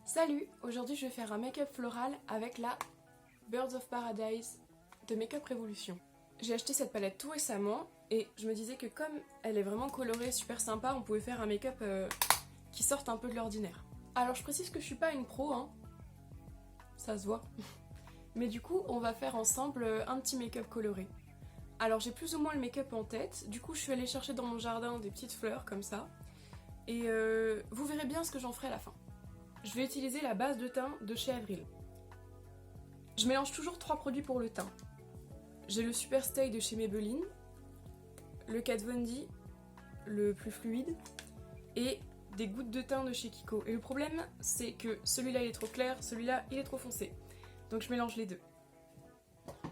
Salut! Aujourd'hui je vais faire un make-up floral avec la Birds of Paradise de Make-up Revolution. J'ai acheté cette palette tout récemment et je me disais que comme elle est vraiment colorée, super sympa, on pouvait faire un make-up qui sorte un peu de l'ordinaire. Alors je précise que je suis pas une pro, hein, ça se voit. Mais du coup on va faire ensemble un petit make-up coloré. Alors j'ai plus ou moins le make-up en tête, du coup je suis allée chercher dans mon jardin des petites fleurs comme ça. Et vous verrez bien ce que j'en ferai à la fin. Je vais utiliser la base de teint de chez Avril. Je mélange toujours 3 produits pour le teint. J'ai le Super Stay de chez Maybelline, le Kat Von D, le plus fluide, et des gouttes de teint de chez Kiko. Et le problème, c'est que celui-là il est trop clair, celui-là il est trop foncé. Donc je mélange les deux.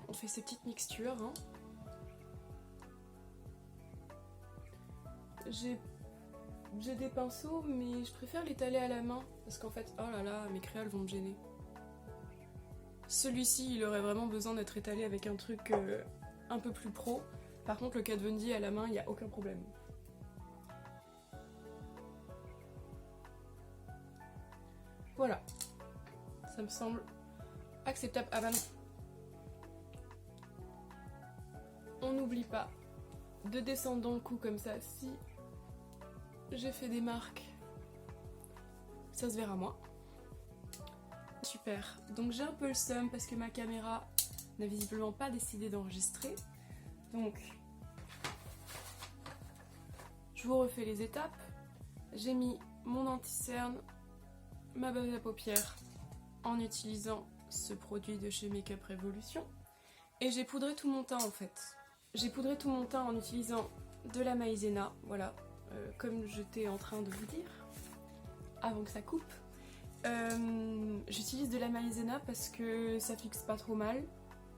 On fait ces petites mixtures. Hein. J'ai des pinceaux, mais je préfère l'étaler à la main. Parce qu'en fait, oh là là, mes créoles vont me gêner. Celui-ci, il aurait vraiment besoin d'être étalé avec un truc un peu plus pro. Par contre, le Kat Von D à la main, il n'y a aucun problème. Voilà. Ça me semble acceptable. Ah bah non. On n'oublie pas de descendre dans le cou comme ça. Si j'ai fait des marques, ça se verra moins. Super, donc j'ai un peu le seum parce que ma caméra n'a visiblement pas décidé d'enregistrer. Donc, je vous refais les étapes. J'ai mis mon anti-cerne, ma base à paupières en utilisant ce produit de chez Make-up Revolution. Et j'ai poudré tout mon teint en fait. J'ai poudré tout mon teint en utilisant de la maïzena, voilà, comme j'étais en train de vous dire, avant que ça coupe. J'utilise de la maïzena parce que ça fixe pas trop mal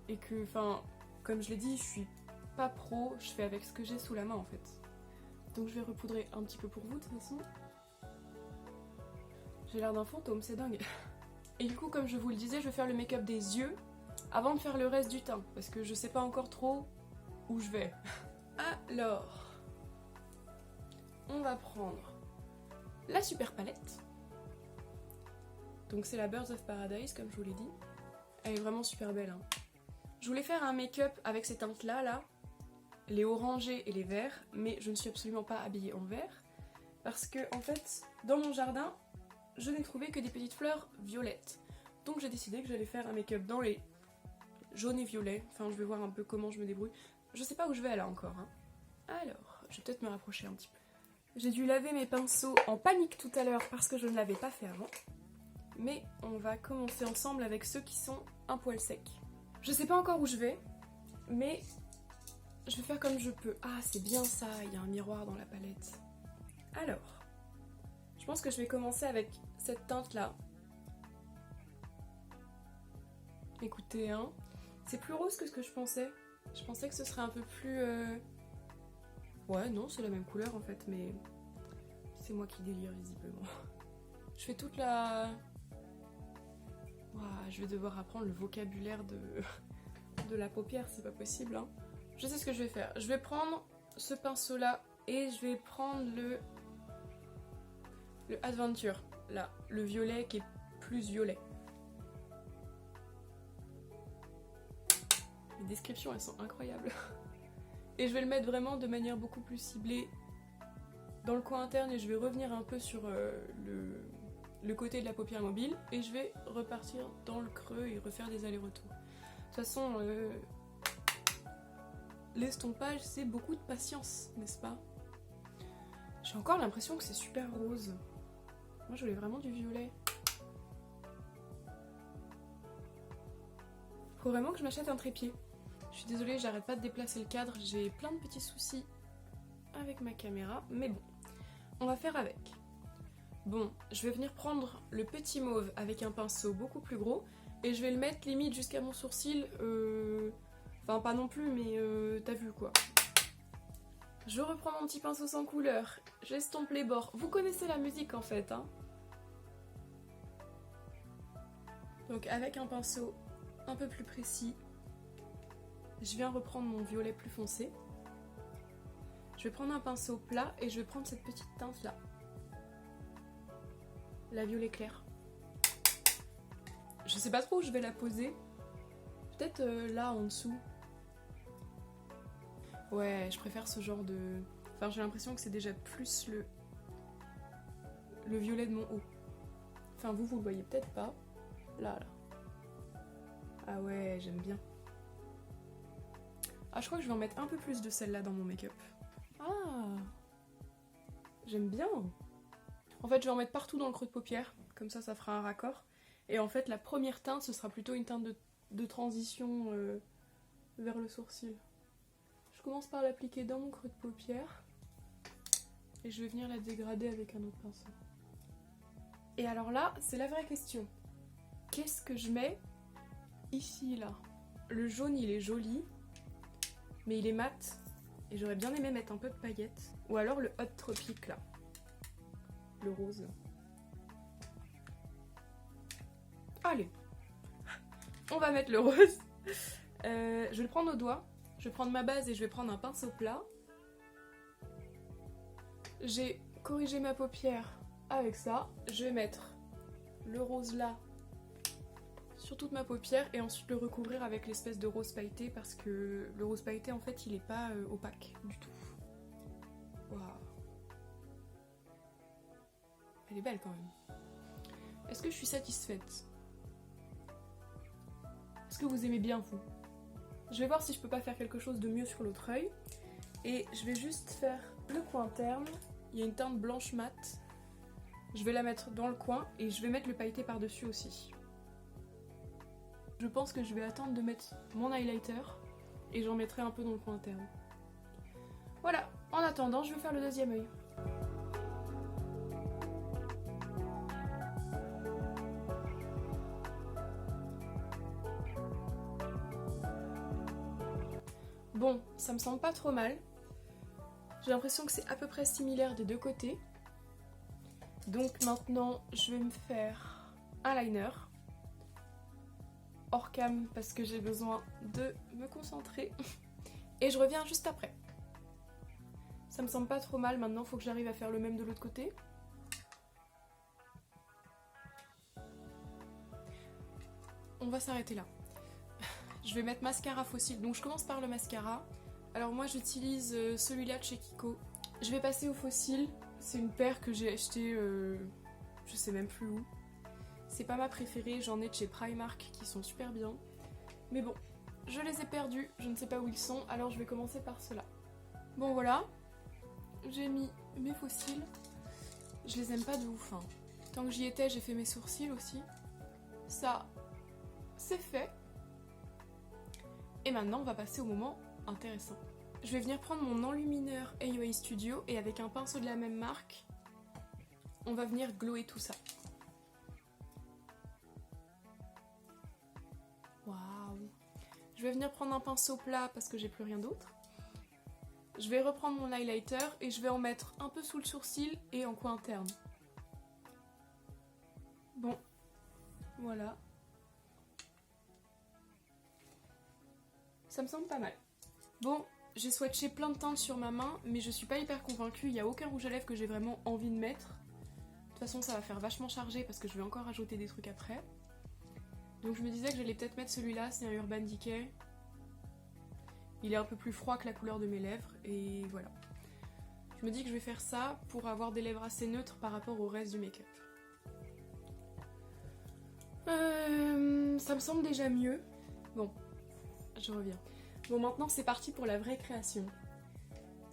et que, enfin, comme je l'ai dit, je suis pas pro, je fais avec ce que j'ai sous la main en fait. Donc je vais repoudrer un petit peu pour vous de toute façon. J'ai l'air d'un fantôme, c'est dingue. Et du coup, comme je vous le disais, je vais faire le make-up des yeux avant de faire le reste du teint parce que je sais pas encore trop où je vais. Alors, on va prendre la super palette. Donc c'est la Birds of Paradise comme je vous l'ai dit. Elle est vraiment super belle. Hein. Je voulais faire un make-up avec ces teintes là, les orangés et les verts, mais je ne suis absolument pas habillée en vert. Parce que en fait, dans mon jardin, je n'ai trouvé que des petites fleurs violettes. Donc j'ai décidé que j'allais faire un make-up dans les jaunes et violets. Enfin je vais voir un peu comment je me débrouille. Je sais pas où je vais là encore. Hein. Alors, je vais peut-être me rapprocher un petit peu. J'ai dû laver mes pinceaux en panique tout à l'heure parce que je ne l'avais pas fait avant. Mais on va commencer ensemble avec ceux qui sont un poil secs. Je sais pas encore où je vais, mais je vais faire comme je peux. Ah, c'est bien ça, il y a un miroir dans la palette. Alors, je pense que je vais commencer avec cette teinte-là. Écoutez, hein, c'est plus rose que ce que je pensais. Je pensais que ce serait un peu plus... Ouais, non, c'est la même couleur en fait, mais c'est moi qui délire visiblement. Je fais toute la... Wow, je vais devoir apprendre le vocabulaire de la paupière, c'est pas possible. Hein. Je sais ce que je vais faire. Je vais prendre ce pinceau-là et je vais prendre le Adventure, là, le violet qui est plus violet. Les descriptions, elles sont incroyables. Et je vais le mettre vraiment de manière beaucoup plus ciblée dans le coin interne et je vais revenir un peu sur le côté de la paupière mobile et je vais repartir dans le creux et refaire des allers-retours. De toute façon, l'estompage, c'est beaucoup de patience, n'est-ce pas? J'ai encore l'impression que c'est super rose. Moi, je voulais vraiment du violet. Faut vraiment que je m'achète un trépied. Je suis désolée, j'arrête pas de déplacer le cadre, j'ai plein de petits soucis avec ma caméra, mais bon, on va faire avec. Bon, je vais venir prendre le petit mauve avec un pinceau beaucoup plus gros et je vais le mettre limite jusqu'à mon sourcil, enfin pas non plus, mais t'as vu quoi. Je reprends mon petit pinceau sans couleur, j'estompe les bords. Vous connaissez la musique en fait, hein. Donc avec un pinceau un peu plus précis, je viens reprendre mon violet plus foncé. Je vais prendre un pinceau plat et je vais prendre cette petite teinte là. La violet clair. Je sais pas trop où je vais la poser. Peut-être là en dessous. Ouais, je préfère ce genre de... Enfin, j'ai l'impression que c'est déjà plus le violet de mon haut. Enfin, vous le voyez peut-être pas. Là. Ah ouais, j'aime bien. Ah, je crois que je vais en mettre un peu plus de celle-là dans mon make-up. Ah, j'aime bien. En fait, je vais en mettre partout dans le creux de paupière. Comme ça fera un raccord. Et en fait, la première teinte, ce sera plutôt une teinte de transition vers le sourcil. Je commence par l'appliquer dans mon creux de paupière. Et je vais venir la dégrader avec un autre pinceau. Et alors là, c'est la vraie question. Qu'est-ce que je mets ici, là? Le jaune, il est joli. Mais il est mat. Et j'aurais bien aimé mettre un peu de paillettes. Ou alors le Hot Tropique, là. Le rose. Allez. On va mettre le rose. Je vais le prendre au doigt. Je vais prendre ma base et je vais prendre un pinceau plat. J'ai corrigé ma paupière avec ça. Je vais mettre le rose là sur toute ma paupière et ensuite le recouvrir avec l'espèce de rose pailleté parce que le rose pailleté en fait il est pas opaque du tout. Waouh. Elle est belle quand même. Est-ce que je suis satisfaite? Est-ce que vous aimez bien vous? Je vais voir si je peux pas faire quelque chose de mieux sur l'autre œil. Et je vais juste faire le coin interne. Il y a une teinte blanche mat. Je vais la mettre dans le coin et je vais mettre le pailleté par-dessus aussi. Je pense que je vais attendre de mettre mon highlighter et j'en mettrai un peu dans le coin interne. Voilà, en attendant, je vais faire le deuxième œil. Bon, ça me semble pas trop mal. J'ai l'impression que c'est à peu près similaire des deux côtés. Donc maintenant, je vais me faire un liner. Hors cam parce que j'ai besoin de me concentrer. Et je reviens juste après. Ça me semble pas trop mal. Maintenant, il faut que j'arrive à faire le même de l'autre côté. On va s'arrêter là. Je vais mettre mascara faux cils. Donc je commence par le mascara. Alors moi j'utilise celui-là de chez Kiko. Je vais passer au faux cils. C'est une paire que j'ai achetée je sais même plus où. C'est pas ma préférée, j'en ai de chez Primark qui sont super bien. Mais bon, je les ai perdus, je ne sais pas où ils sont, alors je vais commencer par ceux-là. Bon voilà, j'ai mis mes faux cils. Je les aime pas de ouf. Hein. Tant que j'y étais, j'ai fait mes sourcils aussi. Ça, c'est fait. Et maintenant, on va passer au moment intéressant. Je vais venir prendre mon enlumineur AOA Studio et avec un pinceau de la même marque, on va venir glower tout ça. Waouh! Je vais venir prendre un pinceau plat parce que j'ai plus rien d'autre. Je vais reprendre mon highlighter et je vais en mettre un peu sous le sourcil et en coin interne. Bon, voilà. Ça me semble pas mal. Bon, j'ai swatché plein de teintes sur ma main, mais je suis pas hyper convaincue. Il n'y a aucun rouge à lèvres que j'ai vraiment envie de mettre. De toute façon, ça va faire vachement chargé parce que je vais encore rajouter des trucs après. Donc je me disais que j'allais peut-être mettre celui-là, c'est un Urban Decay. Il est un peu plus froid que la couleur de mes lèvres, et voilà. Je me dis que je vais faire ça pour avoir des lèvres assez neutres par rapport au reste du make-up. Ça me semble déjà mieux. Bon, je reviens. Bon, maintenant c'est parti pour la vraie création.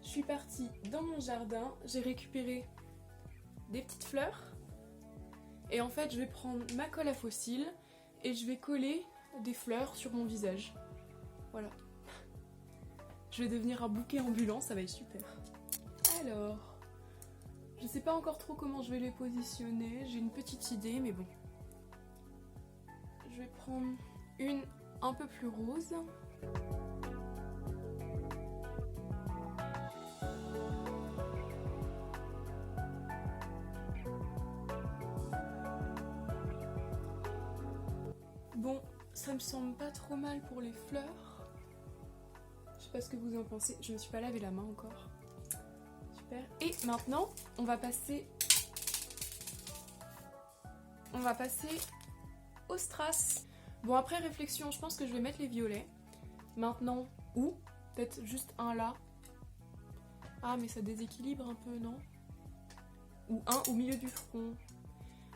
Je suis partie dans mon jardin, j'ai récupéré des petites fleurs. Et en fait, je vais prendre ma colle à faux cils et je vais coller des fleurs sur mon visage. Voilà. Je vais devenir un bouquet ambulant, ça va être super. Alors, je sais pas encore trop comment je vais les positionner, j'ai une petite idée, mais bon. Je vais prendre une un peu plus rose. Bon, ça me semble pas trop mal pour les fleurs. Je sais pas ce que vous en pensez, je me suis pas lavé la main encore. Super. Et maintenant, on va passer au au strass. Bon, après réflexion, je pense que je vais mettre les violets. Maintenant, où? Peut-être juste un là. Ah, mais ça déséquilibre un peu, non? Ou un au milieu du front.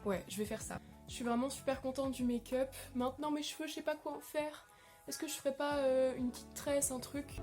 Ouais, je vais faire ça. Je suis vraiment super contente du make-up. Maintenant, mes cheveux, je sais pas quoi en faire. Est-ce que je ferais pas une petite tresse, un truc?